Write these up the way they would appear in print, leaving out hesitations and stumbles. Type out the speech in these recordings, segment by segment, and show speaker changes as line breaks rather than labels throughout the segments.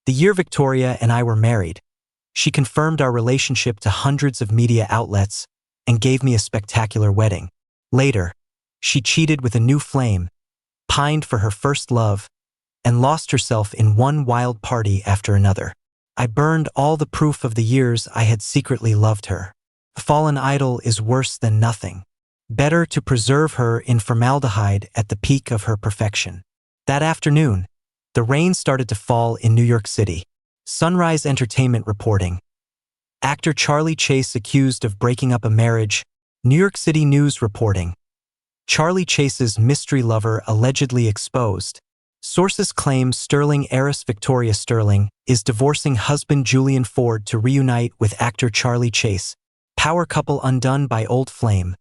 The year Victoria and I were married, she confirmed our relationship to hundreds of media outlets and gave me a spectacular wedding. Later, she cheated with a new flame, pined for her first love, and lost herself in one wild party after another. I burned all the proof of the years I had secretly loved her. A fallen idol is worse than nothing. Better to preserve her in formaldehyde at the peak of her perfection. That afternoon, the rain started to fall in New York City. Sunrise Entertainment reporting. Actor Charlie Chase accused of breaking up a marriage. New York City News reporting. Charlie Chase's mystery lover allegedly exposed. Sources claim Sterling heiress Victoria Sterling is divorcing husband Julian Ford to reunite with actor Charlie Chase. Power couple undone by old flame.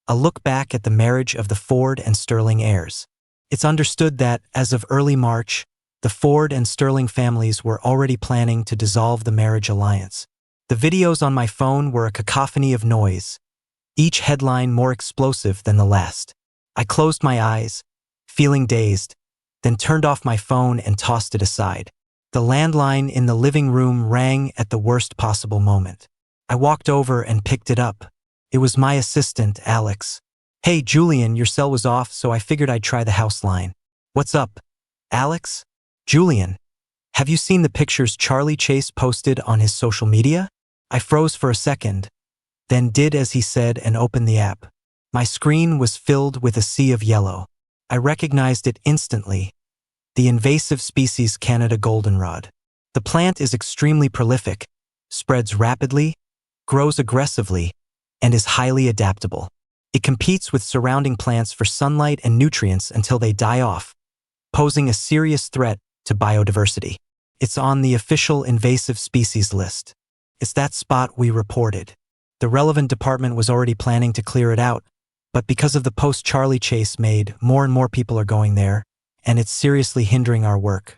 A look back at the marriage of the Ford and Sterling heirs. It's understood that, as of early March, the Ford and Sterling families were already planning to dissolve the marriage alliance. The videos on my phone were a cacophony of noise, each headline more explosive than the last. I closed my eyes, feeling dazed, then turned off my phone and tossed it aside. The landline in the living room rang at the worst possible moment. I walked over and picked it up. It was my assistant, Alex. "Hey, Julian, your cell was off, so I figured I'd try the house line." "What's up, Alex?" "Julian, have you seen the pictures Charlie Chase posted on his social media?" I froze for a second, then did as he said and opened the app. My screen was filled with a sea of yellow. I recognized it instantly. The invasive species Canada goldenrod. The plant is extremely prolific, spreads rapidly, grows aggressively, and is highly adaptable. It competes with surrounding plants for sunlight and nutrients until they die off, posing a serious threat to biodiversity. It's on the official invasive species list. It's that spot we reported. The relevant department was already planning to clear it out, but because of the post Charlie Chase made, more and more people are going there, and it's seriously hindering our work.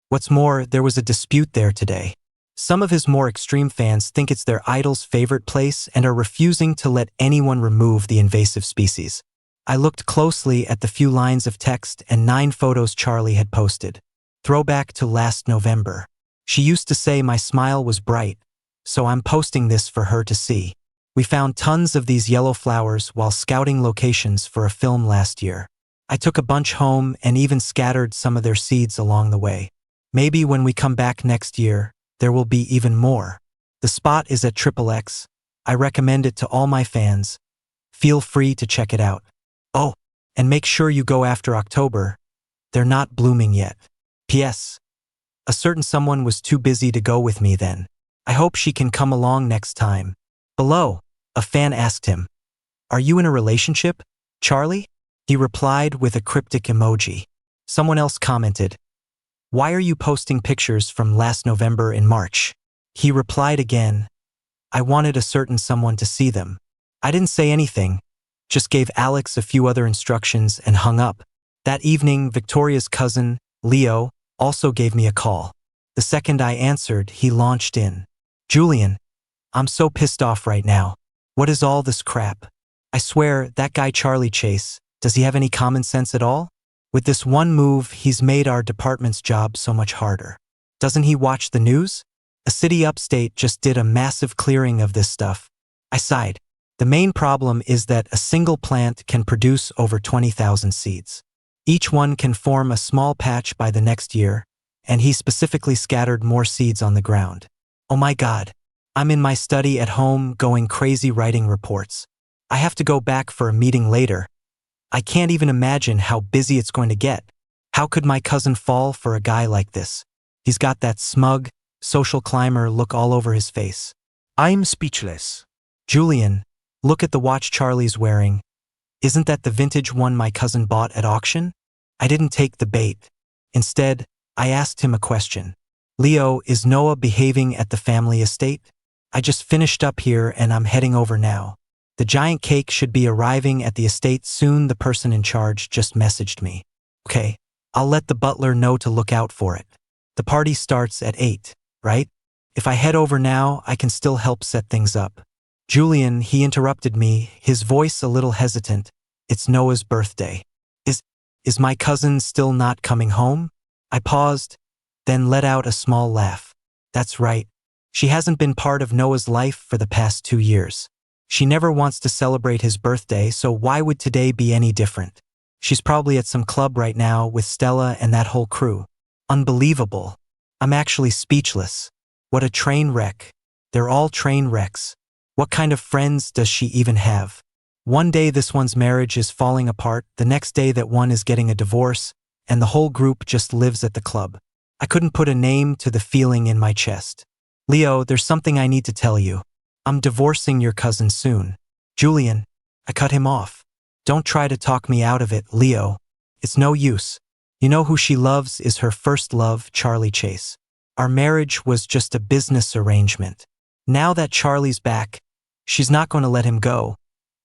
What's more, there was a dispute there today. Some of his more extreme fans think it's their idol's favorite place and are refusing to let anyone remove the invasive species. I looked closely at the few lines of text and 9 photos Charlie had posted. Throwback to last November. She used to say my smile was bright, so I'm posting this for her to see. We found tons of these yellow flowers while scouting locations for a film last year. I took a bunch home and even scattered some of their seeds along the way. Maybe when we come back next year, there will be even more. The spot is at XXX. I recommend it to all my fans. Feel free to check it out. Oh, and make sure you go after October. They're not blooming yet. P.S. A certain someone was too busy to go with me then. I hope she can come along next time. Below, a fan asked him, "Are you in a relationship, Charlie?" He replied with a cryptic emoji. Someone else commented, "Why are you posting pictures from last November in March?" He replied again, "I wanted a certain someone to see them." I didn't say anything, just gave Alex a few other instructions and hung up. That evening, Victoria's cousin, Leo, also gave me a call. The second I answered, he launched in. "Julian, I'm so pissed off right now. What is all this crap? I swear, that guy Charlie Chase, does he have any common sense at all? With this one move, he's made our department's job so much harder. Doesn't he watch the news? A city upstate just did a massive clearing of this stuff." I sighed. The main problem is that a single plant can produce over 20,000 seeds. Each one can form a small patch by the next year, and he specifically scattered more seeds on the ground. Oh my God. I'm in my study at home going crazy writing reports. I have to go back for a meeting later. I can't even imagine how busy it's going to get. How could my cousin fall for a guy like this? He's got that smug, social climber look all over his face.
I'm speechless.
Julian, look at the watch Charlie's wearing. Isn't that the vintage one my cousin bought at auction? I didn't take the bait. Instead, I asked him a question. "Leo, is Noah behaving at the family estate? I just finished up here and I'm heading over now. The giant cake should be arriving at the estate soon. The person in charge just messaged me." "Okay, I'll let the butler know to look out for it. The party starts at 8, right? If I head over now, I can still help set things up." "Julian," he interrupted me, his voice a little hesitant. "It's Noah's birthday. Is my cousin still not coming home?" I paused, then let out a small laugh. That's right. She hasn't been part of Noah's life for the past 2 years. She never wants to celebrate his birthday, so why would today be any different? She's probably at some club right now with Stella and that whole crew. Unbelievable. I'm actually speechless. What a train wreck. They're all train wrecks. What kind of friends does she even have? One day this one's marriage is falling apart, the next day that one is getting a divorce, and the whole group just lives at the club. I couldn't put a name to the feeling in my chest. Leo, there's something I need to tell you. I'm divorcing your cousin soon. Julian, I cut him off. Don't try to talk me out of it, Leo. It's no use. You know who she loves is her first love, Charlie Chase. Our marriage was just a business arrangement. Now that Charlie's back, she's not going to let him go,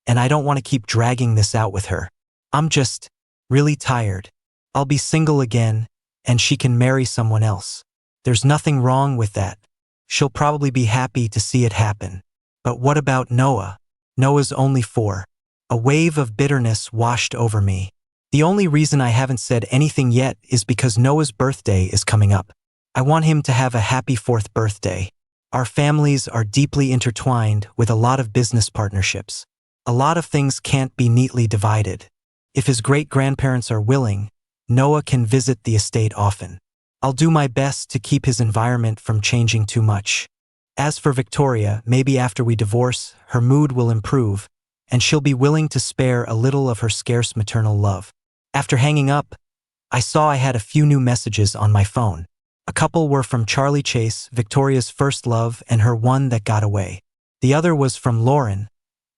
and I don't want to keep dragging this out with her. I'm just really tired. I'll be single again, and she can marry someone else. There's nothing wrong with that. She'll probably be happy to see it happen. But what about Noah? Noah's only 4. A wave of bitterness washed over me. The only reason I haven't said anything yet is because Noah's birthday is coming up. I want him to have a happy 4th birthday. Our families are deeply intertwined with a lot of business partnerships. A lot of things can't be neatly divided. If his great-grandparents are willing, Noah can visit the estate often. I'll do my best to keep his environment from changing too much. As for Victoria, maybe after we divorce, her mood will improve, and she'll be willing to spare a little of her scarce maternal love. After hanging up, I saw I had a few new messages on my phone. A couple were from Charlie Chase, Victoria's first love, and her one that got away. The other was from Lauren,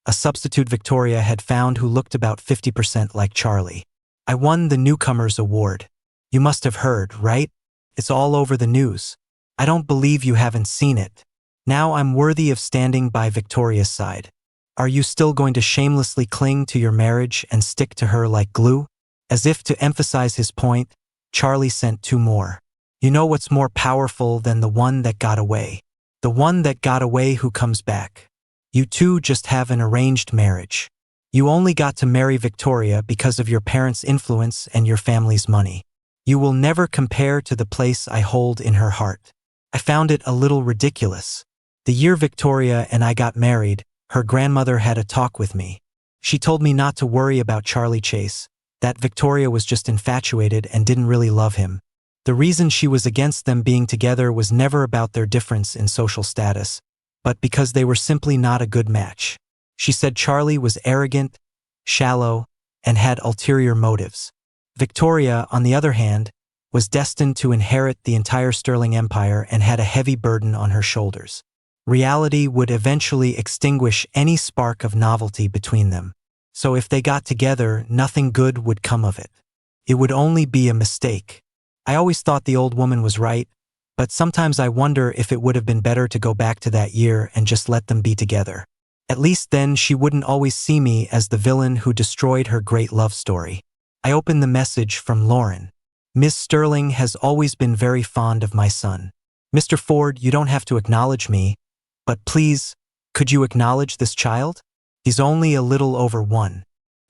a substitute Victoria had found who looked about 50% like Charlie. I won the Newcomers Award. You must have heard, right? It's all over the news. I don't believe you haven't seen it. Now I'm worthy of standing by Victoria's side. Are you still going to shamelessly cling to your marriage and stick to her like glue? As if to emphasize his point, Charlie sent 2 more. You know what's more powerful than the one that got away? The one that got away who comes back. You two just have an arranged marriage. You only got to marry Victoria because of your parents' influence and your family's money. You will never compare to the place I hold in her heart. I found it a little ridiculous. The year Victoria and I got married, her grandmother had a talk with me. She told me not to worry about Charlie Chase, that Victoria was just infatuated and didn't really love him. The reason she was against them being together was never about their difference in social status, but because they were simply not a good match. She said Charlie was arrogant, shallow, and had ulterior motives. Victoria, on the other hand, was destined to inherit the entire Sterling Empire and had a heavy burden on her shoulders. Reality would eventually extinguish any spark of novelty between them. So if they got together, nothing good would come of it. It would only be a mistake. I always thought the old woman was right, but sometimes I wonder if it would have been better to go back to that year and just let them be together. At least then she wouldn't always see me as the villain who destroyed her great love story. I opened the message from Lauren. Miss Sterling has always been very fond of my son. Mr. Ford, you don't have to acknowledge me, but please, could you acknowledge this child? He's only a little over 1.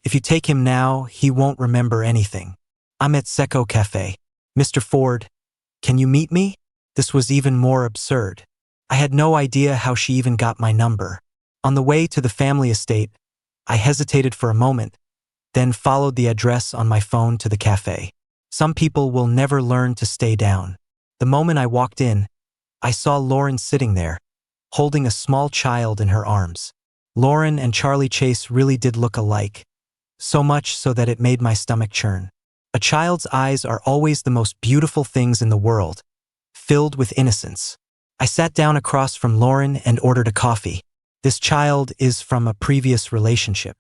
If you take him now, he won't remember anything. I'm at Seco Cafe. Mr. Ford, can you meet me? This was even more absurd. I had no idea how she even got my number. On the way to the family estate, I hesitated for a moment, then followed the address on my phone to the cafe. Some people will never learn to stay down. The moment I walked in, I saw Lauren sitting there, holding a small child in her arms. Lauren and Charlie Chase really did look alike, so much so that it made my stomach churn. A child's eyes are always the most beautiful things in the world, filled with innocence. I sat down across from Lauren and ordered a coffee. This child is from a previous relationship.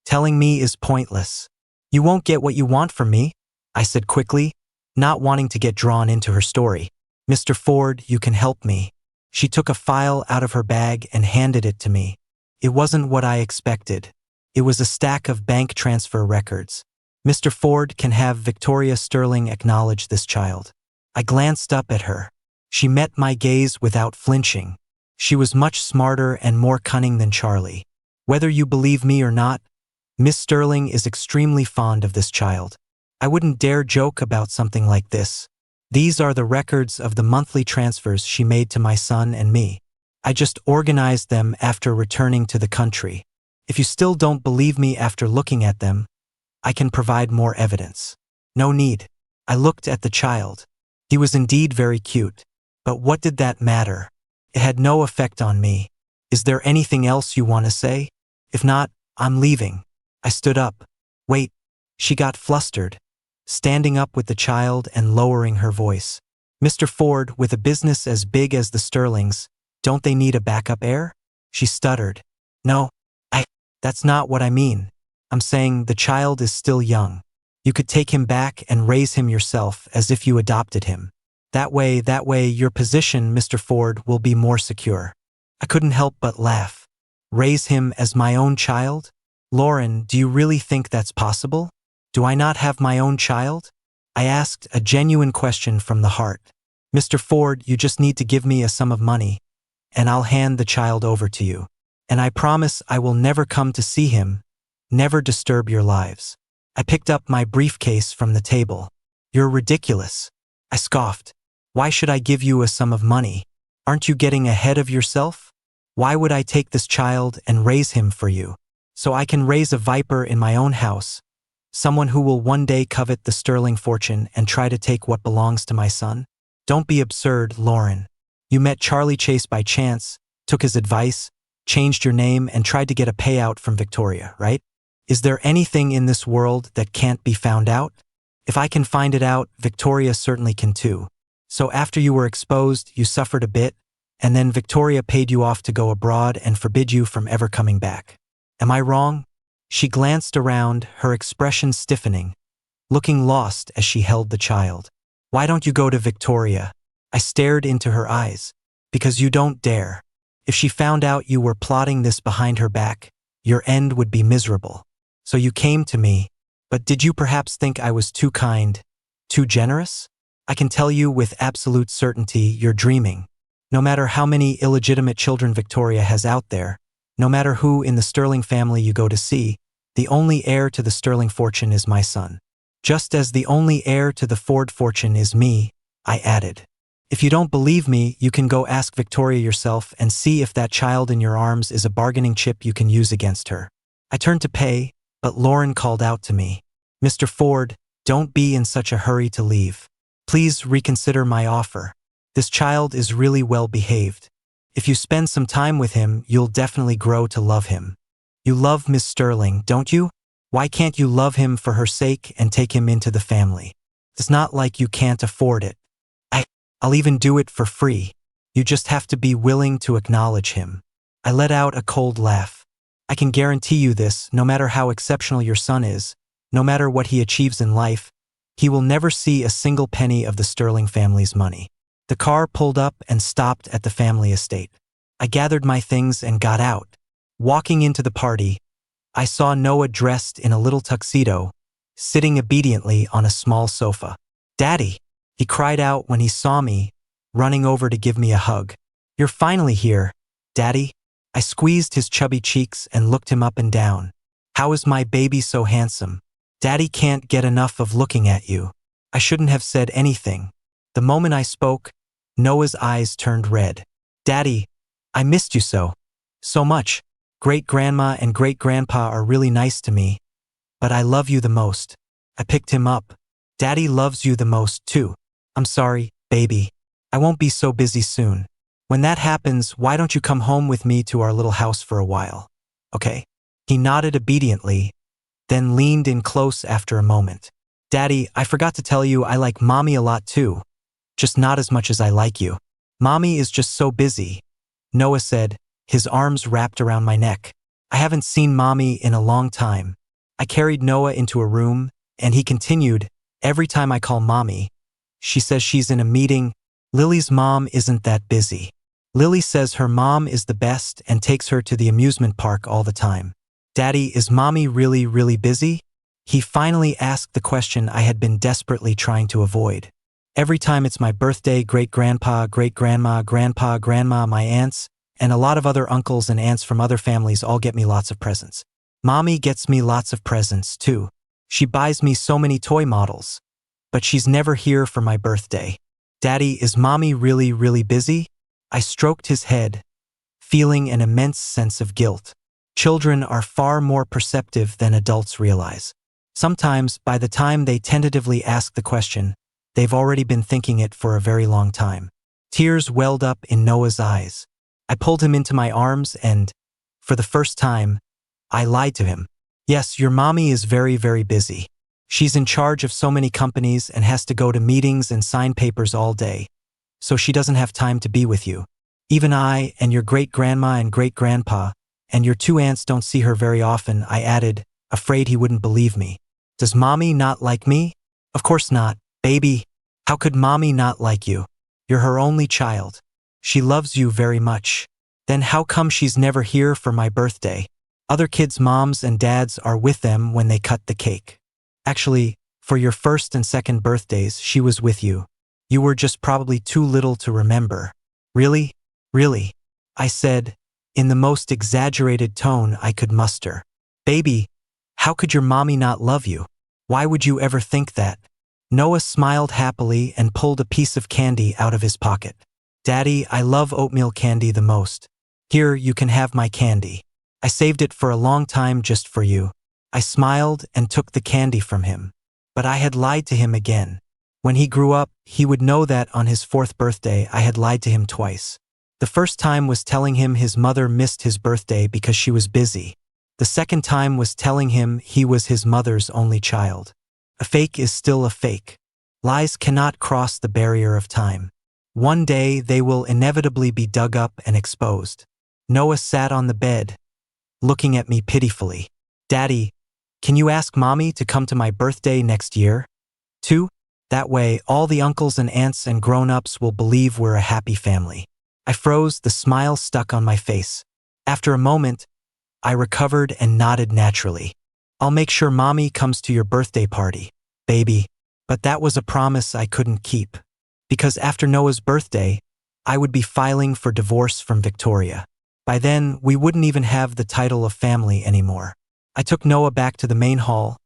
Telling me is pointless. You won't get what you want from me, I said quickly, not wanting to get drawn into her story. Mr. Ford, you can help me. She took a file out of her bag and handed it to me. It wasn't what I expected. It was a stack of bank transfer records. Mr. Ford can have Victoria Sterling acknowledge this child. I glanced up at her. She met my gaze without flinching. She was much smarter and more cunning than Charlie. Whether you believe me or not, Miss Sterling is extremely fond of this child. I wouldn't dare joke about something like this. These are the records of the monthly transfers she made to my son and me. I just organized them after returning to the country. If you still don't believe me after looking at them, I can provide more evidence. No need. I looked at the child. He was indeed very cute. But what did that matter? It had no effect on me. Is there anything else you want to say? If not, I'm leaving. I stood up. Wait. She got flustered, standing up with the child and lowering her voice. Mr. Ford, with a business as big as the Sterlings, don't they need a backup heir? She stuttered. No, that's not what I mean. I'm saying the child is still young. You could take him back and raise him yourself as if you adopted him. That way, your position, Mr. Ford, will be more secure. I couldn't help but laugh. Raise him as my own child? Lauren, do you really think that's possible? Do I not have my own child? I asked a genuine question from the heart. Mr. Ford, you just need to give me a sum of money, and I'll hand the child over to you. And I promise I will never come to see him, never disturb your lives. I picked up my briefcase from the table. You're ridiculous. I scoffed. Why should I give you a sum of money? Aren't you getting ahead of yourself? Why would I take this child and raise him for you? So I can raise a viper in my own house, someone who will one day covet the sterling fortune and try to take what belongs to my son? Don't be absurd, Lauren. You met Charlie Chase by chance, took his advice, changed your name, and tried to get a payout from Victoria, right? Is there anything in this world that can't be found out? If I can find it out, Victoria certainly can too. So after you were exposed, you suffered a bit, and then Victoria paid you off to go abroad and forbid you from ever coming back. Am I wrong? She glanced around, her expression stiffening, looking lost as she held the child. Why don't you go to Victoria? I stared into her eyes. Because you don't dare. If she found out you were plotting this behind her back, your end would be miserable. So you came to me, but did you perhaps think I was too kind, too generous? I can tell you with absolute certainty you're dreaming. No matter how many illegitimate children Victoria has out there, no matter who in the Sterling family you go to see, the only heir to the Sterling fortune is my son. Just as the only heir to the Ford fortune is me, I added. If you don't believe me, you can go ask Victoria yourself and see if that child in your arms is a bargaining chip you can use against her. I turned to pay, but Lauren called out to me. Mr. Ford, don't be in such a hurry to leave. Please reconsider my offer. This child is really well behaved. If you spend some time with him, you'll definitely grow to love him. You love Miss Sterling, don't you? Why can't you love him for her sake and take him into the family? It's not like you can't afford it. I'll even do it for free. You just have to be willing to acknowledge him. I let out a cold laugh. I can guarantee you this, no matter how exceptional your son is, no matter what he achieves in life, he will never see a single penny of the Sterling family's money. The car pulled up and stopped at the family estate. I gathered my things and got out. Walking into the party, I saw Noah dressed in a little tuxedo, sitting obediently on a small sofa. Daddy! He cried out when he saw me, running over to give me a hug. You're finally here, Daddy. I squeezed his chubby cheeks and looked him up and down. How is my baby so handsome? Daddy can't get enough of looking at you. I shouldn't have said anything. The moment I spoke, Noah's eyes turned red. Daddy, I missed you so much. Great-grandma and great-grandpa are really nice to me, but I love you the most. I picked him up. Daddy loves you the most, too. I'm sorry, baby. I won't be so busy soon. When that happens, why don't you come home with me to our little house for a while? Okay? He nodded obediently, then leaned in close after a moment. Daddy, I forgot to tell you I like Mommy a lot too. Just not as much as I like you. Mommy is just so busy, Noah said, his arms wrapped around my neck. I haven't seen Mommy in a long time. I carried Noah into a room, and he continued, every time I call Mommy, she says she's in a meeting. Lily's mom isn't that busy. Lily says her mom is the best and takes her to the amusement park all the time. Daddy, is Mommy really, really busy? He finally asked the question I had been desperately trying to avoid. Every time it's my birthday, great-grandpa, great-grandma, grandpa, grandma, my aunts, and a lot of other uncles and aunts from other families all get me lots of presents. Mommy gets me lots of presents, too. She buys me so many toy models. But she's never here for my birthday. Daddy, is mommy really, really busy? I stroked his head, feeling an immense sense of guilt. Children are far more perceptive than adults realize. Sometimes, by the time they tentatively ask the question, they've already been thinking it for a very long time. Tears welled up in Noah's eyes. I pulled him into my arms and, for the first time, I lied to him. Yes, your mommy is very, very busy. She's in charge of so many companies and has to go to meetings and sign papers all day, so she doesn't have time to be with you. Even I and your great-grandma and great-grandpa and your two aunts don't see her very often, I added, afraid he wouldn't believe me. Does mommy not like me? Of course not, baby. How could mommy not like you? You're her only child. She loves you very much. Then how come she's never here for my birthday? Other kids' moms and dads are with them when they cut the cake. Actually, for your first and second birthdays, she was with you. You were just probably too little to remember. Really? Really? I said, in the most exaggerated tone I could muster. Baby, how could your mommy not love you? Why would you ever think that? Noah smiled happily and pulled a piece of candy out of his pocket. Daddy, I love oatmeal candy the most. Here, you can have my candy. I saved it for a long time just for you. I smiled and took the candy from him. But I had lied to him again. When he grew up, he would know that on his 4th birthday I had lied to him twice. The first time was telling him his mother missed his birthday because she was busy. The second time was telling him he was his mother's only child. A fake is still a fake. Lies cannot cross the barrier of time. One day they will inevitably be dug up and exposed. Noah sat on the bed, looking at me pitifully. Daddy, can you ask mommy to come to my birthday next year? Too? That way, all the uncles and aunts and grown-ups will believe we're a happy family. I froze, the smile stuck on my face. After a moment, I recovered and nodded naturally. I'll make sure mommy comes to your birthday party, baby. But that was a promise I couldn't keep. Because after Noah's birthday, I would be filing for divorce from Victoria. By then, we wouldn't even have the title of family anymore. I took Noah back to the main hall,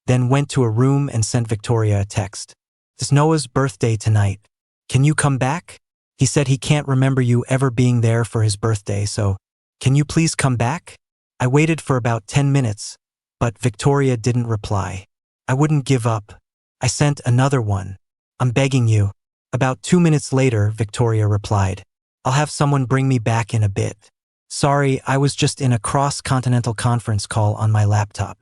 then went to a room and sent Victoria a text. It's Noah's birthday tonight. Can you come back? He said he can't remember you ever being there for his birthday, so can you please come back? I waited for about 10 minutes, but Victoria didn't reply. I wouldn't give up. I sent another one. I'm begging you. About 2 minutes later, Victoria replied. I'll have someone bring me back in a bit. Sorry, I was just in a cross-continental conference call on my laptop.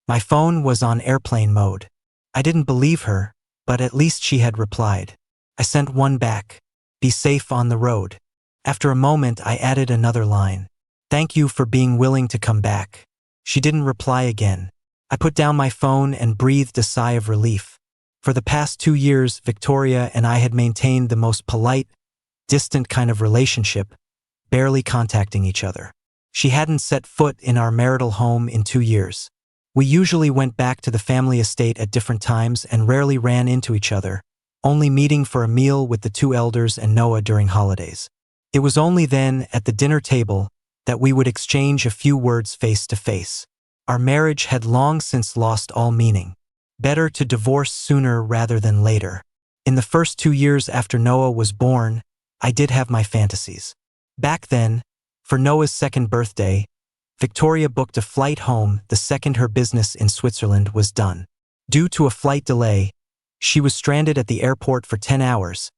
My phone was on airplane mode. I didn't believe her, but at least she had replied. I sent one back. Be safe on the road. After a moment, I added another line. Thank you for being willing to come back. She didn't reply again. I put down my phone and breathed a sigh of relief. For the past 2 years, Victoria and I had maintained the most polite, distant kind of relationship, barely contacting each other. She hadn't set foot in our marital home in 2 years. We usually went back to the family estate at different times and rarely ran into each other, only meeting for a meal with the 2 elders and Noah during holidays. It was only then, at the dinner table, that we would exchange a few words face to face. Our marriage had long since lost all meaning. Better to divorce sooner rather than later. In the first 2 years after Noah was born, I did have my fantasies. Back then, for Noah's 2nd birthday, Victoria booked a flight home the second her business in Switzerland was done. Due to a flight delay, she was stranded at the airport for 10 hours,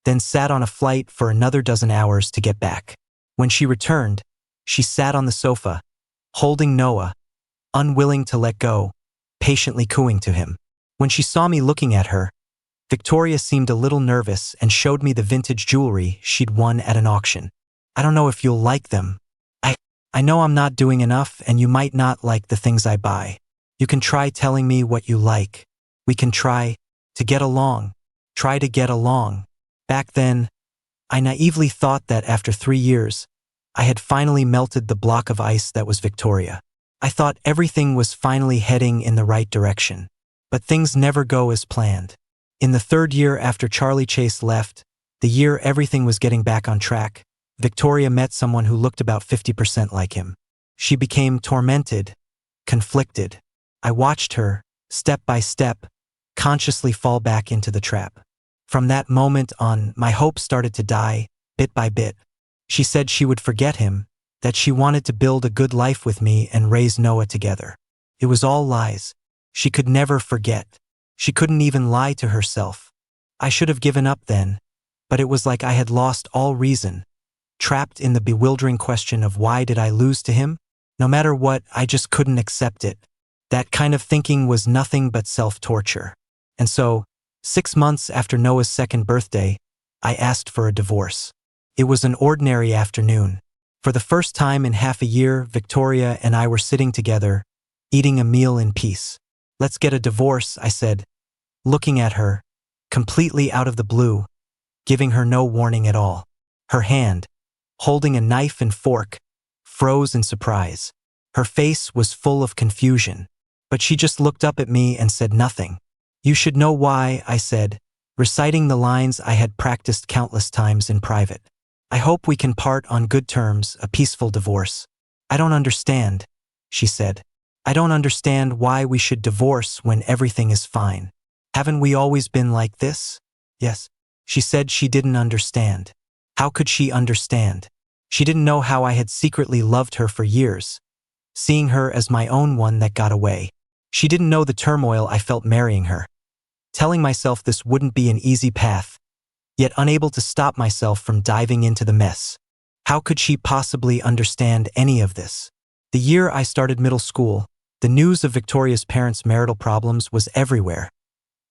then sat on a flight for another dozen hours to get back. When she returned, she sat on the sofa, holding Noah, unwilling to let go, patiently cooing to him. When she saw me looking at her, Victoria seemed a little nervous and showed me the vintage jewelry she'd won at an auction. I don't know if you'll like them. I know I'm not doing enough and you might not like the things I buy. You can try telling me what you like. We can try to get along. Try to get along. Back then, I naively thought that after 3 years, I had finally melted the block of ice that was Victoria. I thought everything was finally heading in the right direction. But things never go as planned. In the 3rd year after Charlie Chase left, the year everything was getting back on track, Victoria met someone who looked about 50% like him. She became tormented, conflicted. I watched her, step by step, consciously fall back into the trap. From that moment on, my hope started to die, bit by bit. She said she would forget him, that she wanted to build a good life with me and raise Noah together. It was all lies. She could never forget. She couldn't even lie to herself. I should have given up then, but it was like I had lost all reason, trapped in the bewildering question of why did I lose to him? No matter what, I just couldn't accept it. That kind of thinking was nothing but self-torture. And so, 6 months after Noah's second birthday, I asked for a divorce. It was an ordinary afternoon. For the first time in half a year, Victoria and I were sitting together, eating a meal in peace. "Let's get a divorce," I said, looking at her, completely out of the blue, giving her no warning at all. Her hand, holding a knife and fork, froze in surprise. Her face was full of confusion, but she just looked up at me and said nothing. "You should know why," I said, reciting the lines I had practiced countless times in private. "I hope we can part on good terms, a peaceful divorce." "I don't understand," she said. "I don't understand why we should divorce when everything is fine. Haven't we always been like this?" "Yes." She said she didn't understand. How could she understand? She didn't know how I had secretly loved her for years, seeing her as my own one that got away. She didn't know the turmoil I felt marrying her, telling myself this wouldn't be an easy path, yet unable to stop myself from diving into the mess. How could she possibly understand any of this? The year I started middle school, the news of Victoria's parents' marital problems was everywhere,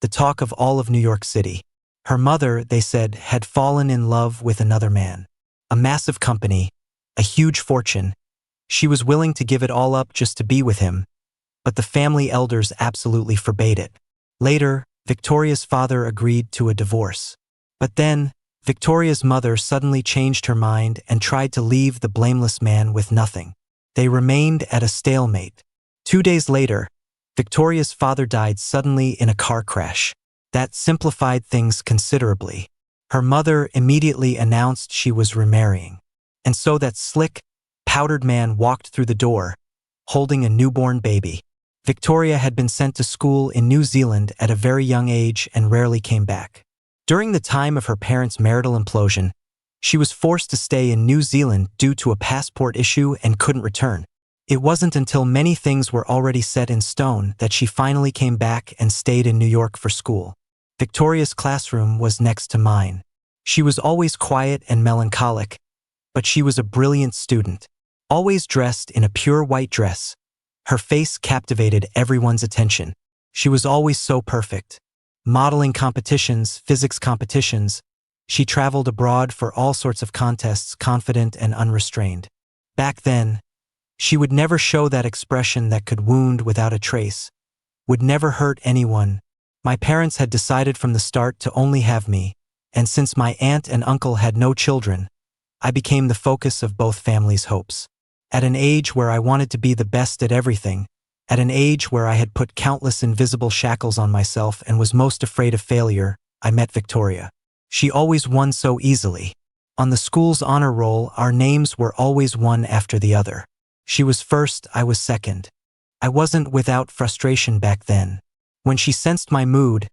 the talk of all of New York City. Her mother, they said, had fallen in love with another man. A massive company, a huge fortune. She was willing to give it all up just to be with him, but the family elders absolutely forbade it. Later, Victoria's father agreed to a divorce. But then, Victoria's mother suddenly changed her mind and tried to leave the blameless man with nothing. They remained at a stalemate. 2 days later, Victoria's father died suddenly in a car crash. That simplified things considerably. Her mother immediately announced she was remarrying. And so that slick, powdered man walked through the door, holding a newborn baby. Victoria had been sent to school in New Zealand at a very young age and rarely came back. During the time of her parents' marital implosion, she was forced to stay in New Zealand due to a passport issue and couldn't return. It wasn't until many things were already set in stone that she finally came back and stayed in New York for school. Victoria's classroom was next to mine. She was always quiet and melancholic, but she was a brilliant student, always dressed in a pure white dress. Her face captivated everyone's attention. She was always so perfect. Modeling competitions, physics competitions. She traveled abroad for all sorts of contests, confident and unrestrained. Back then, she would never show that expression that could wound without a trace, would never hurt anyone. My parents had decided from the start to only have me, and since my aunt and uncle had no children, I became the focus of both families' hopes. At an age where I wanted to be the best at everything, at an age where I had put countless invisible shackles on myself and was most afraid of failure, I met Victoria. She always won so easily. On the school's honor roll, our names were always one after the other. She was first, I was second. I wasn't without frustration back then. When she sensed my mood,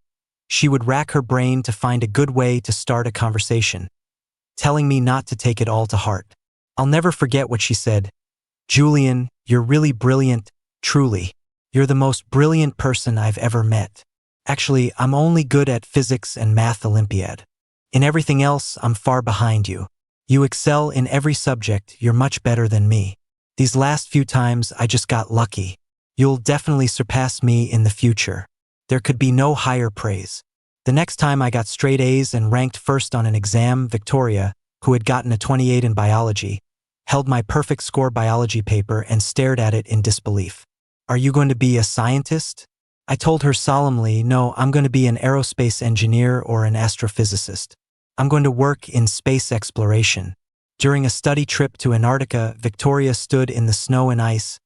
she would rack her brain to find a good way to start a conversation, telling me not to take it all to heart. I'll never forget what she said. "Julian, you're really brilliant, truly. You're the most brilliant person I've ever met. Actually, I'm only good at physics and math Olympiad. In everything else, I'm far behind you. You excel in every subject, you're much better than me. These last few times, I just got lucky. You'll definitely surpass me in the future. There could be no higher praise." The next time I got straight A's and ranked first on an exam, Victoria, who had gotten a 28 in biology, held my perfect score biology paper and stared at it in disbelief. "Are you going to be a scientist?" I told her solemnly, "No, I'm going to be an aerospace engineer or an astrophysicist. I'm going to work in space exploration." During a study trip to Antarctica, Victoria stood in the snow and ice,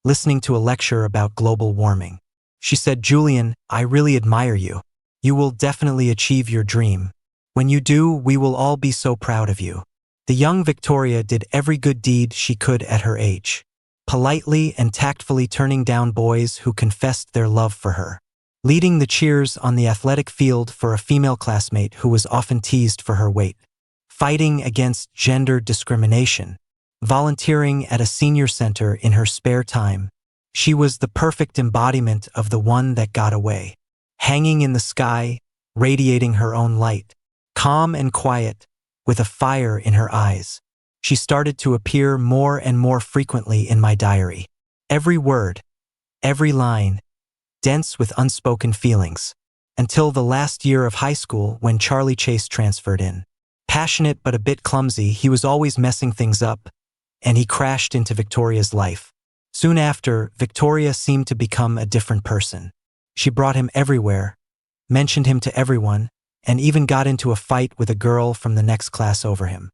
listening to a lecture about global warming. She said, "Julian, I really admire you. You will definitely achieve your dream. When you do, we will all be so proud of you." The young Victoria did every good deed she could at her age, politely and tactfully turning down boys who confessed their love for her. leading the cheers on the athletic field for a female classmate who was often teased for her weight, fighting against gender discrimination, volunteering at a senior center in her spare time. She was the perfect embodiment of the one that got away, hanging in the sky, radiating her own light, calm and quiet, with a fire in her eyes. She started to appear more and more frequently in my diary. Every word, every line, dense with unspoken feelings, until the last year of high school when Charlie Chase transferred in. Passionate but a bit clumsy, he was always messing things up, and he crashed into Victoria's life. Soon after, Victoria seemed to become a different person. She brought him everywhere, mentioned him to everyone, and even got into a fight with a girl from the next class over him.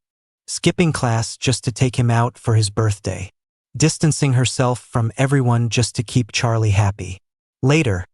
Skipping class just to take him out for his birthday. Distancing herself from everyone just to keep Charlie happy. Later,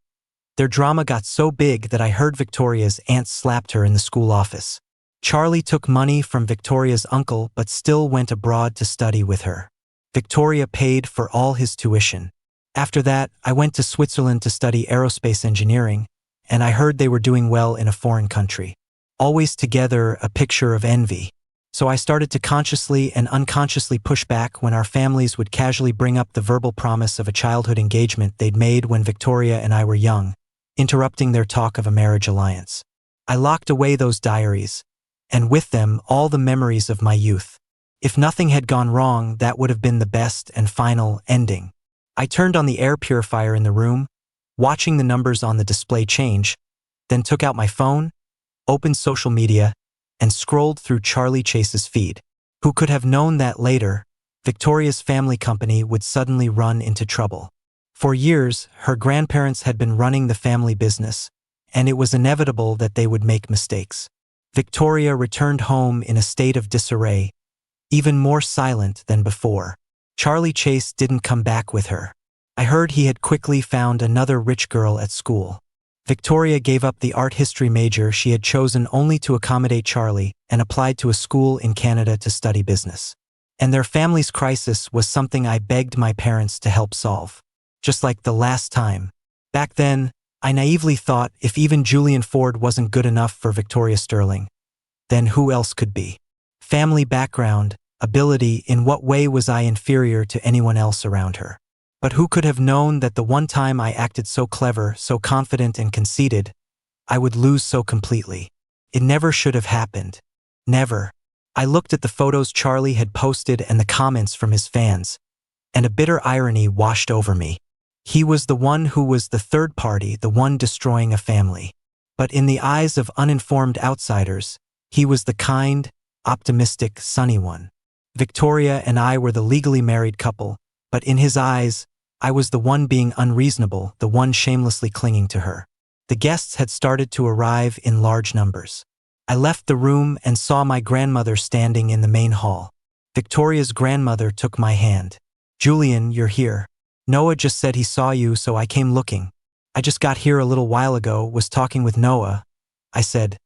their drama got so big that I heard Victoria's aunt slapped her in the school office. Charlie took money from Victoria's uncle but still went abroad to study with her. Victoria paid for all his tuition. After that, I went to Switzerland to study aerospace engineering, and I heard they were doing well in a foreign country. Always together, a picture of envy. So I started to consciously and unconsciously push back when our families would casually bring up the verbal promise of a childhood engagement they'd made when Victoria and I were young, interrupting their talk of a marriage alliance. I locked away those diaries, and with them all the memories of my youth. If nothing had gone wrong, that would have been the best and final ending. I turned on the air purifier in the room, watching the numbers on the display change, then took out my phone, opened social media, and scrolled through Charlie Chase's feed. Who could have known that later, Victoria's family company would suddenly run into trouble? For years, her grandparents had been running the family business, and it was inevitable that they would make mistakes. Victoria returned home in a state of disarray, even more silent than before. Charlie Chase didn't come back with her. I heard he had quickly found another rich girl at school. Victoria gave up the art history major she had chosen only to accommodate Charlie and applied to a school in Canada to study business. And their family's crisis was something I begged my parents to help solve. Just like the last time. Back then, I naively thought if even Julian Ford wasn't good enough for Victoria Sterling, then who else could be? Family background, ability, in what way was I inferior to anyone else around her? But who could have known that the one time I acted so clever, so confident and conceited, I would lose so completely? It never should have happened. Never. I looked at the photos Charlie had posted and the comments from his fans, and a bitter irony washed over me. He was the one who was the third party, the one destroying a family. But in the eyes of uninformed outsiders, he was the kind, optimistic, sunny one. Victoria and I were the legally married couple, but in his eyes, I was the one being unreasonable, the one shamelessly clinging to her. The guests had started to arrive in large numbers. I left the room and saw my grandmother standing in the main hall. Victoria's grandmother took my hand. "Julian, you're here. Noah just said he saw you, so I came looking. I just got here a little while ago, was talking with Noah," I said,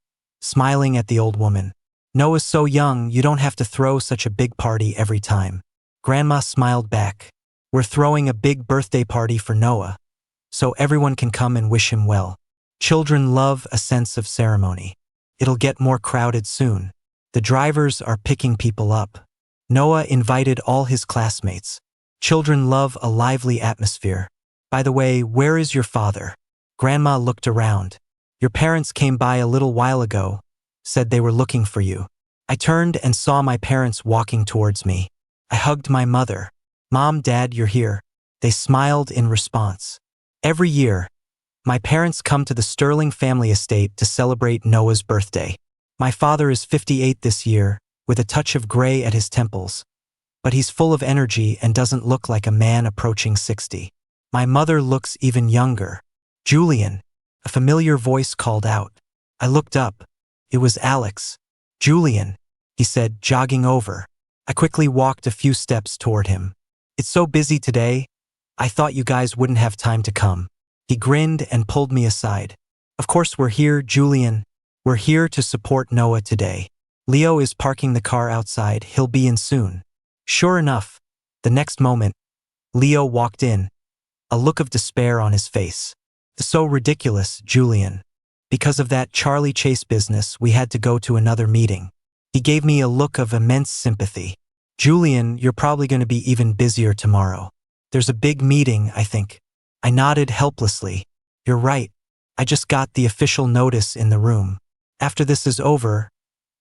smiling at the old woman. "Noah's so young, you don't have to throw such a big party every time." Grandma smiled back. "We're throwing a big birthday party for Noah, so everyone can come and wish him well. Children love a sense of ceremony. It'll get more crowded soon. The drivers are picking people up." Noah invited all his classmates. Children love a lively atmosphere. "By the way, where is your father?" Grandma looked around. "Your parents came by a little while ago, said they were looking for you." I turned and saw my parents walking towards me. I hugged my mother. "Mom, Dad, you're here." They smiled in response. Every year, my parents come to the Sterling family estate to celebrate Noah's birthday. My father is 58 this year, with a touch of gray at his temples, but he's full of energy and doesn't look like a man approaching 60. My mother looks even younger. "Julian," a familiar voice called out. I looked up. It was Alex. "Julian," he said, jogging over. I quickly walked a few steps toward him. "It's so busy today. I thought you guys wouldn't have time to come." He grinned and pulled me aside. "Of course we're here, Julian. We're here to support Noah today. Leo is parking the car outside. He'll be in soon." Sure enough, the next moment, Leo walked in, a look of despair on his face. So ridiculous, Julian. Because of that Charlie Chase business, we had to go to another meeting. He gave me a look of immense sympathy. Julian, you're probably going to be even busier tomorrow. There's a big meeting, I think. I nodded helplessly. You're right. I just got the official notice in the room. After this is over,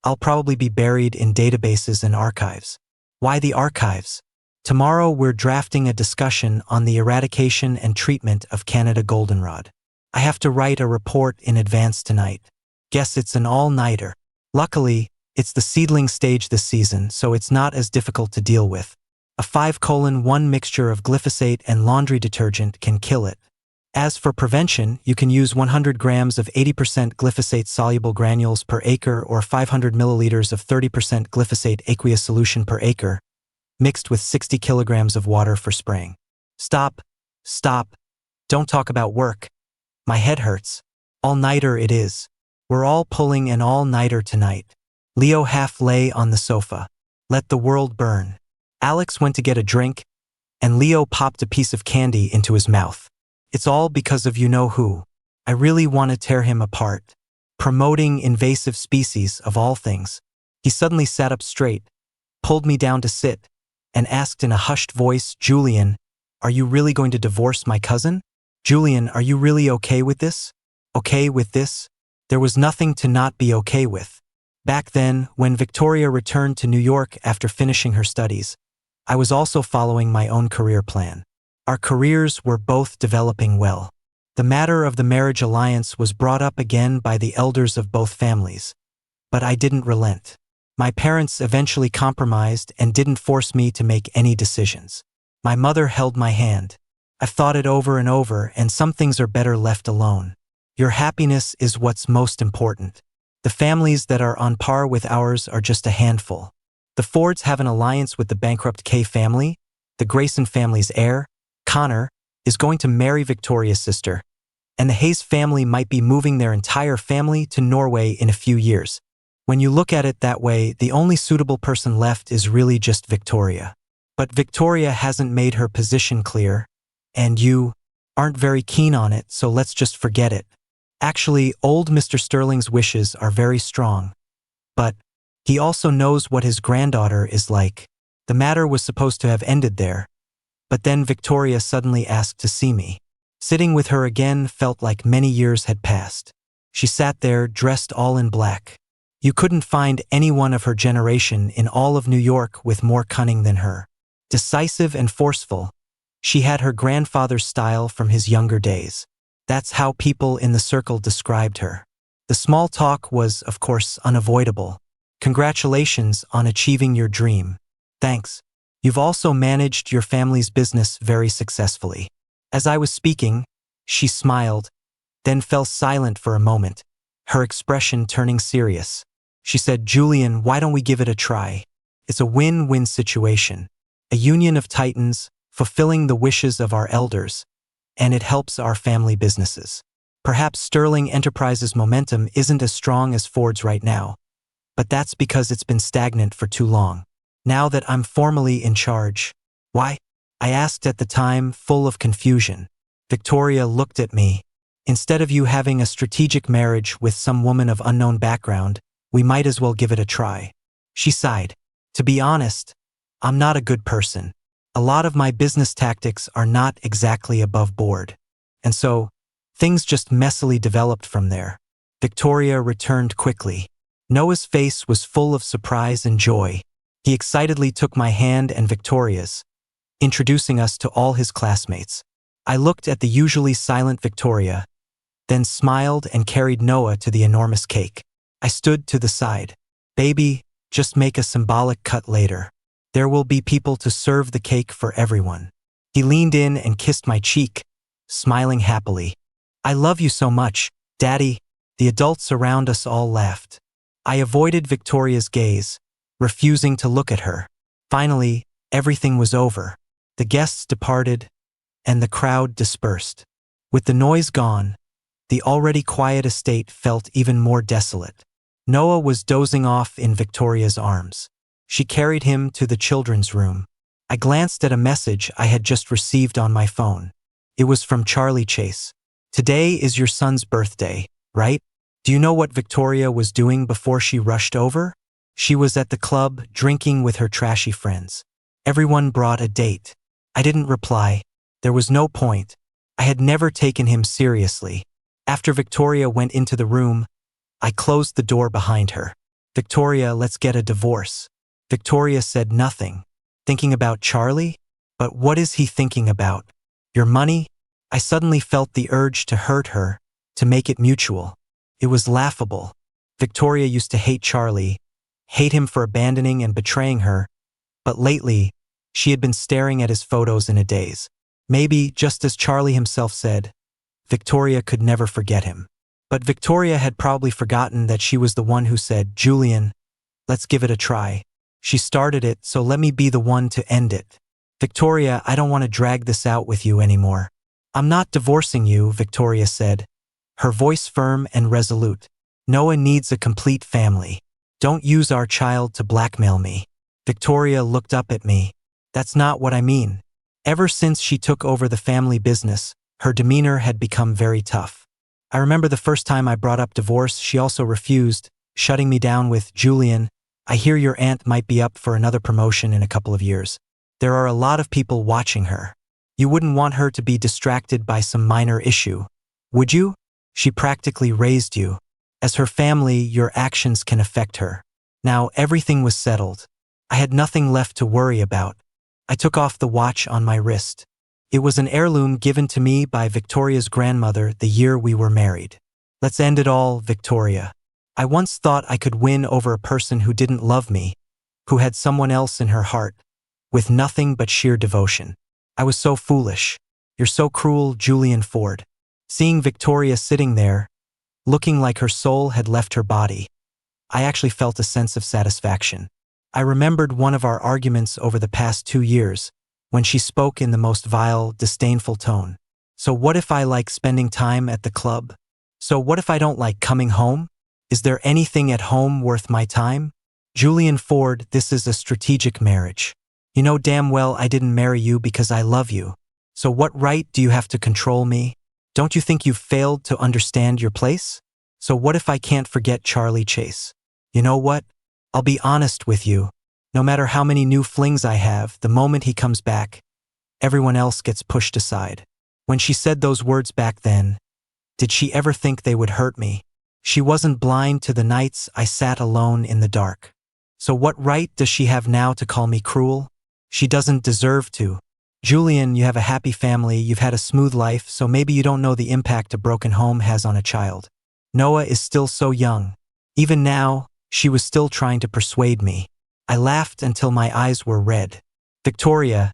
I'll probably be buried in databases and archives. Why the archives? Tomorrow we're drafting a discussion on the eradication and treatment of Canada goldenrod. I have to write a report in advance tonight. Guess it's an all-nighter. Luckily, it's the seedling stage this season, so it's not as difficult to deal with. A 5:1 mixture of glyphosate and laundry detergent can kill it. As for prevention, you can use 100 grams of 80% glyphosate-soluble granules per acre or 500 milliliters of 30% glyphosate aqueous solution per acre, mixed with 60 kilograms of water for spraying. Stop. Don't talk about work. My head hurts. All-nighter it is. We're all pulling an all-nighter tonight. Leo half lay on the sofa. Let the world burn. Alex went to get a drink, and Leo popped a piece of candy into his mouth. It's all because of you-know-who. I really want to tear him apart. Promoting invasive species, of all things. He suddenly sat up straight, pulled me down to sit, and asked in a hushed voice, Julian, are you really going to divorce my cousin? Julian, are you really okay with this? Okay with this? There was nothing to not be okay with. Back then, when Victoria returned to New York after finishing her studies, I was also following my own career plan. Our careers were both developing well. The matter of the marriage alliance was brought up again by the elders of both families. But I didn't relent. My parents eventually compromised and didn't force me to make any decisions. My mother held my hand. I've thought it over and over, and some things are better left alone. Your happiness is what's most important. The families that are on par with ours are just a handful. The Fords have an alliance with the bankrupt Kay family. The Grayson family's heir, Connor, is going to marry Victoria's sister. And the Hayes family might be moving their entire family to Norway in a few years. When you look at it that way, the only suitable person left is really just Victoria. But Victoria hasn't made her position clear, and you aren't very keen on it, so let's just forget it. Actually, old Mr. Sterling's wishes are very strong. But he also knows what his granddaughter is like. The matter was supposed to have ended there. But then Victoria suddenly asked to see me. Sitting with her again felt like many years had passed. She sat there dressed all in black. You couldn't find anyone of her generation in all of New York with more cunning than her. Decisive and forceful, she had her grandfather's style from his younger days. That's how people in the circle described her. The small talk was, of course, unavoidable. Congratulations on achieving your dream. Thanks. You've also managed your family's business very successfully. As I was speaking, she smiled, then fell silent for a moment, her expression turning serious. She said, Julian, why don't we give it a try? It's a win-win situation. A union of titans, fulfilling the wishes of our elders, and it helps our family businesses. Perhaps Sterling Enterprises' momentum isn't as strong as Ford's right now, but that's because it's been stagnant for too long. Now that I'm formally in charge. Why? I asked at the time, full of confusion. Victoria looked at me. Instead of you having a strategic marriage with some woman of unknown background, we might as well give it a try. She sighed. To be honest, I'm not a good person. A lot of my business tactics are not exactly above board. And so, things just messily developed from there. Victoria returned quickly. Noah's face was full of surprise and joy. He excitedly took my hand and Victoria's, introducing us to all his classmates. I looked at the usually silent Victoria, then smiled and carried Noah to the enormous cake. I stood to the side. Baby, just make a symbolic cut later. There will be people to serve the cake for everyone. He leaned in and kissed my cheek, smiling happily. I love you so much, Daddy. The adults around us all laughed. I avoided Victoria's gaze, refusing to look at her. Finally, everything was over. The guests departed, and the crowd dispersed. With the noise gone, the already quiet estate felt even more desolate. Noah was dozing off in Victoria's arms. She carried him to the children's room. I glanced at a message I had just received on my phone. It was from Charlie Chase. Today is your son's birthday, right? Do you know what Victoria was doing before she rushed over? She was at the club, drinking with her trashy friends. Everyone brought a date. I didn't reply. There was no point. I had never taken him seriously. After Victoria went into the room, I closed the door behind her. Victoria, let's get a divorce. Victoria said nothing. Thinking about Charlie? But what is he thinking about? Your money? I suddenly felt the urge to hurt her, to make it mutual. It was laughable. Victoria used to hate Charlie, hate him for abandoning and betraying her, but lately, she had been staring at his photos in a daze. Maybe, just as Charlie himself said, Victoria could never forget him. But Victoria had probably forgotten that she was the one who said, Julian, let's give it a try. She started it, so let me be the one to end it. Victoria, I don't want to drag this out with you anymore. I'm not divorcing you, Victoria said, her voice firm and resolute. Noah needs a complete family. Don't use our child to blackmail me. Victoria looked up at me. That's not what I mean. Ever since she took over the family business, her demeanor had become very tough. I remember the first time I brought up divorce, she also refused, shutting me down with, Julian, I hear your aunt might be up for another promotion in a couple of years. There are a lot of people watching her. You wouldn't want her to be distracted by some minor issue, would you? She practically raised you. As her family, your actions can affect her. Now everything was settled. I had nothing left to worry about. I took off the watch on my wrist. It was an heirloom given to me by Victoria's grandmother the year we were married. Let's end it all, Victoria. I once thought I could win over a person who didn't love me, who had someone else in her heart, with nothing but sheer devotion. I was so foolish. You're so cruel, Julian Ford. Seeing Victoria sitting there, looking like her soul had left her body, I actually felt a sense of satisfaction. I remembered one of our arguments over the past 2 years, when she spoke in the most vile, disdainful tone. So what if I like spending time at the club? So what if I don't like coming home? Is there anything at home worth my time? Julian Ford, this is a strategic marriage. You know damn well I didn't marry you because I love you. So what right do you have to control me? Don't you think you've failed to understand your place? So what if I can't forget Charlie Chase? You know what? I'll be honest with you. No matter how many new flings I have, the moment he comes back, everyone else gets pushed aside. When she said those words back then, did she ever think they would hurt me? She wasn't blind to the nights I sat alone in the dark. So what right does she have now to call me cruel? She doesn't deserve to. Julian, you have a happy family, you've had a smooth life, so maybe you don't know the impact a broken home has on a child. Noah is still so young. Even now, she was still trying to persuade me. I laughed until my eyes were red. Victoria,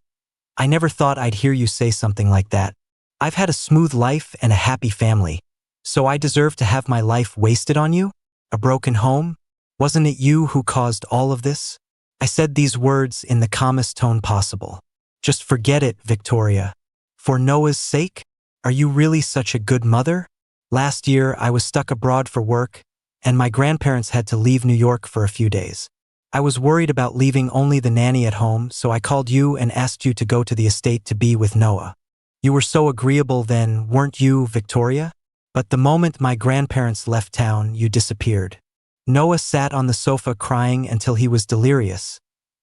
I never thought I'd hear you say something like that. I've had a smooth life and a happy family. So I deserve to have my life wasted on you? A broken home? Wasn't it you who caused all of this? I said these words in the calmest tone possible. Just forget it, Victoria. For Noah's sake? Are you really such a good mother? Last year, I was stuck abroad for work, and my grandparents had to leave New York for a few days. I was worried about leaving only the nanny at home, so I called you and asked you to go to the estate to be with Noah. You were so agreeable then, weren't you, Victoria? But the moment my grandparents left town, you disappeared. Noah sat on the sofa crying until he was delirious,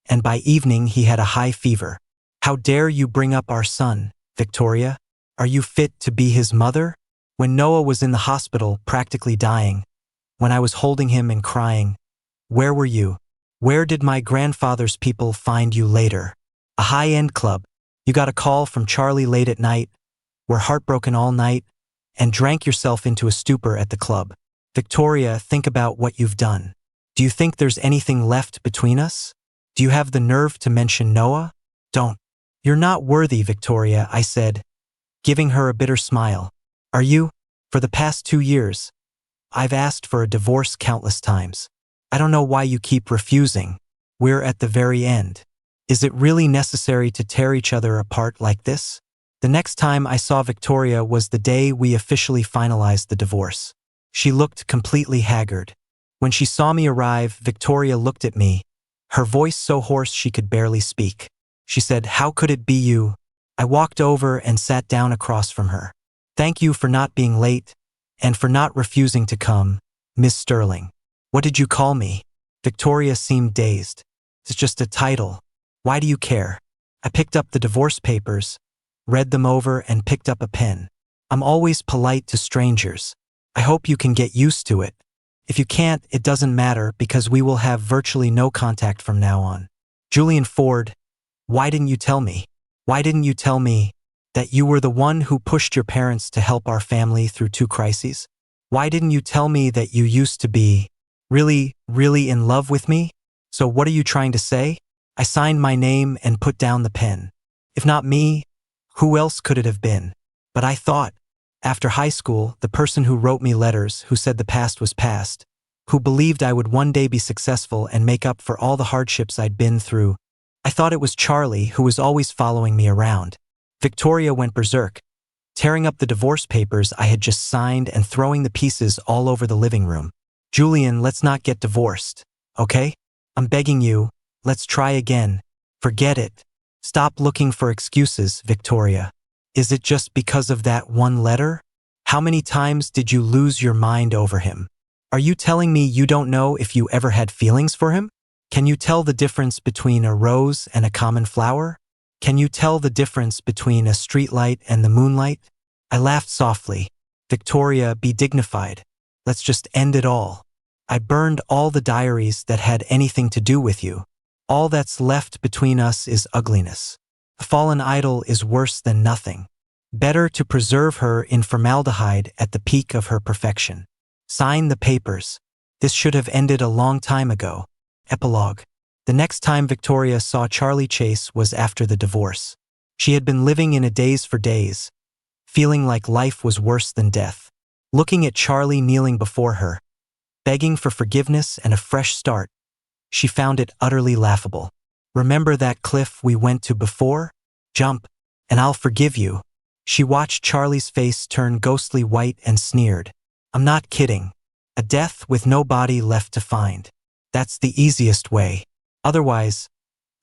and by evening he had a high fever. How dare you bring up our son, Victoria? Are you fit to be his mother? When Noah was in the hospital, practically dying, when I was holding him and crying, where were you? Where did my grandfather's people find you later? A high-end club. You got a call from Charlie late at night, were heartbroken all night, and drank yourself into a stupor at the club. Victoria, think about what you've done. Do you think there's anything left between us? Do you have the nerve to mention Noah? Don't. You're not worthy, Victoria, I said, giving her a bitter smile. Are you? For the past 2 years, I've asked for a divorce countless times. I don't know why you keep refusing. We're at the very end. Is it really necessary to tear each other apart like this? The next time I saw Victoria was the day we officially finalized the divorce. She looked completely haggard. When she saw me arrive, Victoria looked at me, her voice so hoarse she could barely speak. She said, "How could it be you?" I walked over and sat down across from her. Thank you for not being late, and for not refusing to come, Miss Sterling. What did you call me? Victoria seemed dazed. It's just a title. Why do you care? I picked up the divorce papers, read them over, and picked up a pen. I'm always polite to strangers. I hope you can get used to it. If you can't, it doesn't matter because we will have virtually no contact from now on. Julian Ford, why didn't you tell me? Why didn't you tell me that you were the one who pushed your parents to help our family through 2 crises? Why didn't you tell me that you used to be really in love with me? So what are you trying to say? I signed my name and put down the pen. If not me, who else could it have been? But I thought, after high school, the person who wrote me letters, who said the past was past, who believed I would one day be successful and make up for all the hardships I'd been through, I thought it was Charlie, who was always following me around. Victoria went berserk, tearing up the divorce papers I had just signed and throwing the pieces all over the living room. Julian, let's not get divorced, okay? I'm begging you, let's try again. Forget it. Stop looking for excuses, Victoria. Is it just because of that one letter? How many times did you lose your mind over him? Are you telling me you don't know if you ever had feelings for him? Can you tell the difference between a rose and a common flower? Can you tell the difference between a streetlight and the moonlight? I laughed softly. Victoria, be dignified. Let's just end it all. I burned all the diaries that had anything to do with you. All that's left between us is ugliness. A fallen idol is worse than nothing. Better to preserve her in formaldehyde at the peak of her perfection. Sign the papers. This should have ended a long time ago. Epilogue. The next time Victoria saw Charlie Chase was after the divorce. She had been living in a daze for days, feeling like life was worse than death. Looking at Charlie kneeling before her, begging for forgiveness and a fresh start, she found it utterly laughable. Remember that cliff we went to before? Jump, and I'll forgive you. She watched Charlie's face turn ghostly white and sneered. I'm not kidding. A death with no body left to find. That's the easiest way. Otherwise,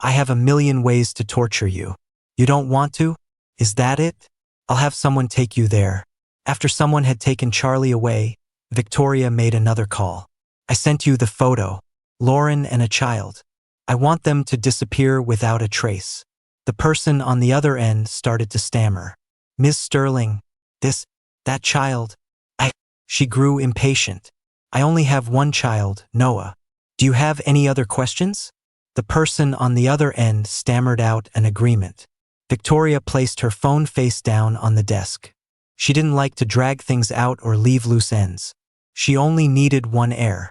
I have a million ways to torture you. You don't want to? Is that it? I'll have someone take you there. After someone had taken Charlie away, Victoria made another call. I sent you the photo. Lauren and a child. I want them to disappear without a trace. The person on the other end started to stammer. Miss Sterling, that child. She grew impatient. I only have one child, Noah. Do you have any other questions? The person on the other end stammered out an agreement. Victoria placed her phone face down on the desk. She didn't like to drag things out or leave loose ends. She only needed one heir.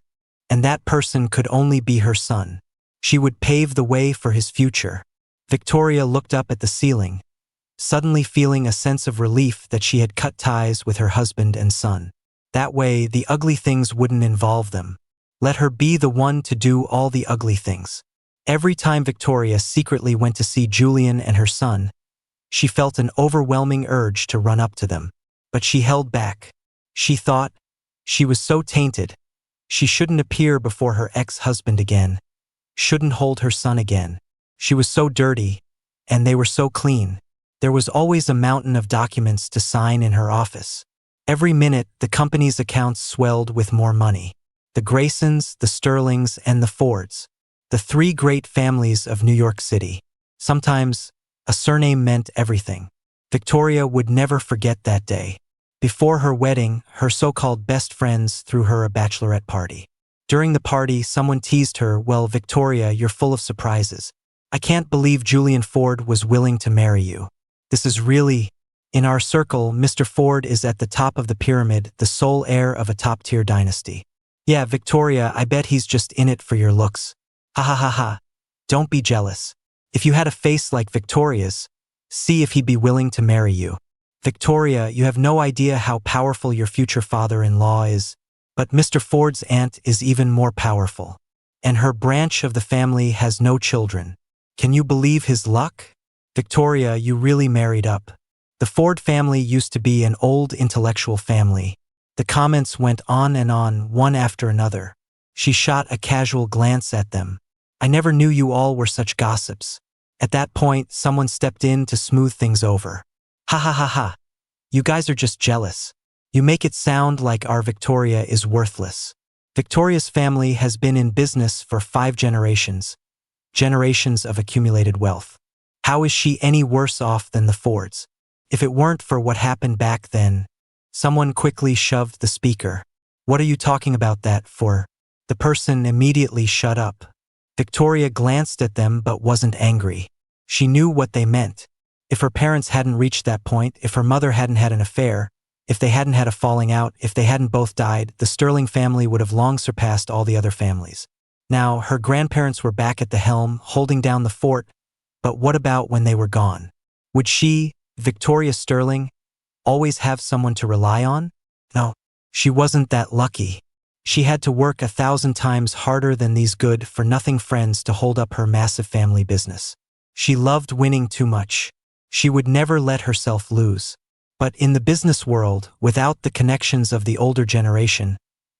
And that person could only be her son. She would pave the way for his future. Victoria looked up at the ceiling, suddenly feeling a sense of relief that she had cut ties with her husband and son. That way, the ugly things wouldn't involve them. Let her be the one to do all the ugly things. Every time Victoria secretly went to see Julian and her son, she felt an overwhelming urge to run up to them. But she held back. She thought, she was so tainted. She shouldn't appear before her ex-husband again. Shouldn't hold her son again. She was so dirty, and they were so clean. There was always a mountain of documents to sign in her office. Every minute, the company's accounts swelled with more money. The Graysons, the Sterlings, and the Fords. The 3 great families of New York City. Sometimes, a surname meant everything. Victoria would never forget that day. Before her wedding, her so-called best friends threw her a bachelorette party. During the party, someone teased her, "Well, Victoria, you're full of surprises. I can't believe Julian Ford was willing to marry you. This is really... In our circle, Mr. Ford is at the top of the pyramid, the sole heir of a top-tier dynasty. Yeah, Victoria, I bet he's just in it for your looks. Ha ha ha ha. Don't be jealous. If you had a face like Victoria's, see if he'd be willing to marry you. Victoria, you have no idea how powerful your future father-in-law is, but Mr. Ford's aunt is even more powerful. And her branch of the family has no children. Can you believe his luck? Victoria, you really married up. The Ford family used to be an old intellectual family. The comments went on and on, one after another. She shot a casual glance at them. I never knew you all were such gossips. At that point, someone stepped in to smooth things over. Ha ha ha ha. You guys are just jealous. You make it sound like our Victoria is worthless. Victoria's family has been in business for 5 generations. Generations of accumulated wealth. How is she any worse off than the Fords? If it weren't for what happened back then. Someone quickly shoved the speaker. What are you talking about that for? The person immediately shut up. Victoria glanced at them but wasn't angry. She knew what they meant. If her parents hadn't reached that point, if her mother hadn't had an affair, if they hadn't had a falling out, if they hadn't both died, the Sterling family would have long surpassed all the other families. Now, her grandparents were back at the helm, holding down the fort, but what about when they were gone? Would she, Victoria Sterling, always have someone to rely on? No, she wasn't that lucky. She had to work 1,000 times harder than these good-for-nothing friends to hold up her massive family business. She loved winning too much. She would never let herself lose. But in the business world, without the connections of the older generation,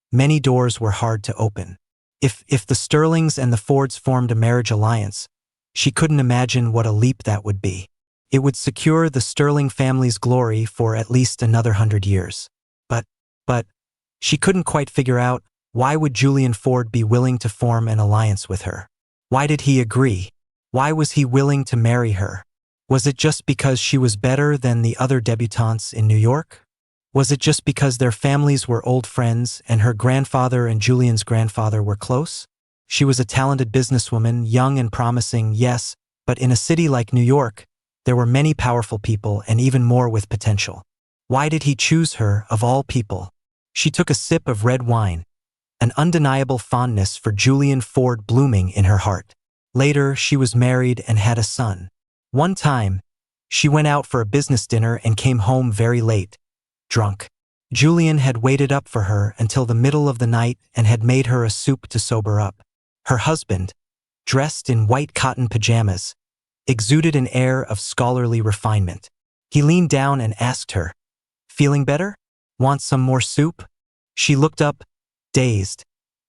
many doors were hard to open. If the Sterlings and the Fords formed a marriage alliance, she couldn't imagine what a leap that would be. It would secure the Sterling family's glory for at least another 100 years. But she couldn't quite figure out, why would Julian Ford be willing to form an alliance with her? Why did he agree? Why was he willing to marry her? Was it just because she was better than the other debutantes in New York? Was it just because their families were old friends and her grandfather and Julian's grandfather were close? She was a talented businesswoman, young and promising, yes, but in a city like New York, there were many powerful people and even more with potential. Why did he choose her, of all people? She took a sip of red wine, an undeniable fondness for Julian Ford blooming in her heart. Later, she was married and had a son. One time, she went out for a business dinner and came home very late, drunk. Julian had waited up for her until the middle of the night and had made her a soup to sober up. Her husband, dressed in white cotton pajamas, exuded an air of scholarly refinement. He leaned down and asked her, "Feeling better? Want some more soup?" She looked up, dazed,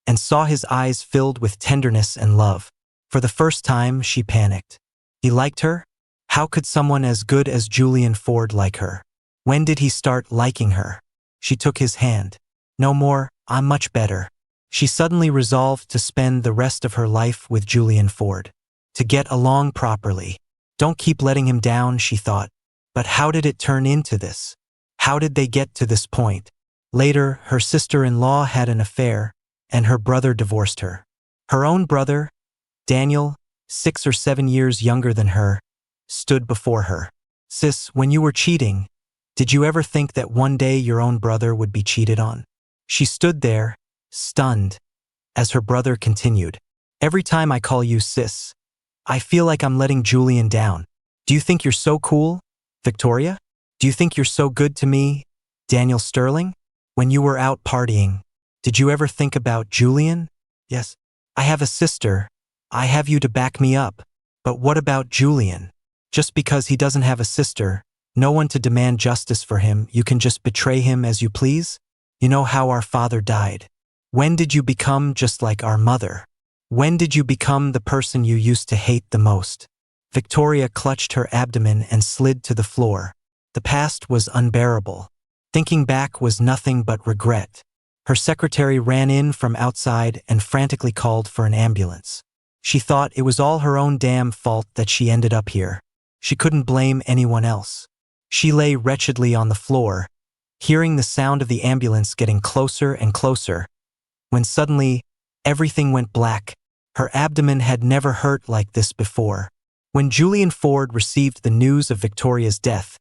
and saw his eyes filled with tenderness and love. For the first time, she panicked. He liked her? How could someone as good as Julian Ford like her? When did he start liking her? She took his hand. "No more, I'm much better." She suddenly resolved to spend the rest of her life with Julian Ford. To get along properly. Don't keep letting him down, she thought. But how did it turn into this? How did they get to this point? Later, her sister-in-law had an affair, and her brother divorced her. Her own brother, Daniel, 6 or 7 years younger than her, stood before her. "Sis, when you were cheating, did you ever think that one day your own brother would be cheated on?" She stood there, stunned, as her brother continued. "Every time I call you sis, I feel like I'm letting Julian down. Do you think you're so cool, Victoria? Do you think you're so good to me, Daniel Sterling? When you were out partying, did you ever think about Julian? Yes, I have a sister. I have you to back me up. But what about Julian? Just because he doesn't have a sister, no one to demand justice for him, you can just betray him as you please? You know how our father died. When did you become just like our mother? When did you become the person you used to hate the most?" Victoria clutched her abdomen and slid to the floor. The past was unbearable. Thinking back was nothing but regret. Her secretary ran in from outside and frantically called for an ambulance. She thought it was all her own damn fault that she ended up here. She couldn't blame anyone else. She lay wretchedly on the floor, hearing the sound of the ambulance getting closer and closer, when suddenly, everything went black. Her abdomen had never hurt like this before. When Julian Ford received the news of Victoria's death,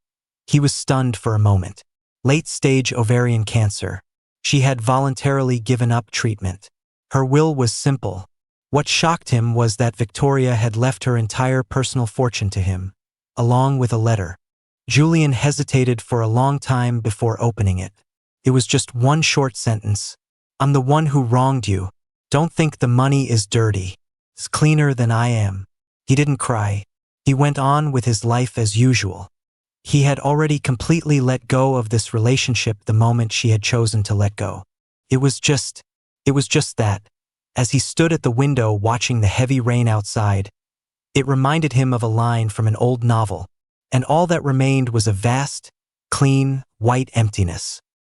he was stunned for a moment. Late-stage ovarian cancer. She had voluntarily given up treatment. Her will was simple. What shocked him was that Victoria had left her entire personal fortune to him, along with a letter. Julian hesitated for a long time before opening it. It was just one short sentence. "I'm the one who wronged you. Don't think the money is dirty. It's cleaner than I am." He didn't cry. He went on with his life as usual. He had already completely let go of this relationship the moment she had chosen to let go. It was just that. As he stood at the window watching the heavy rain outside, it reminded him of a line from an old novel, and all that remained was a vast, clean, white emptiness.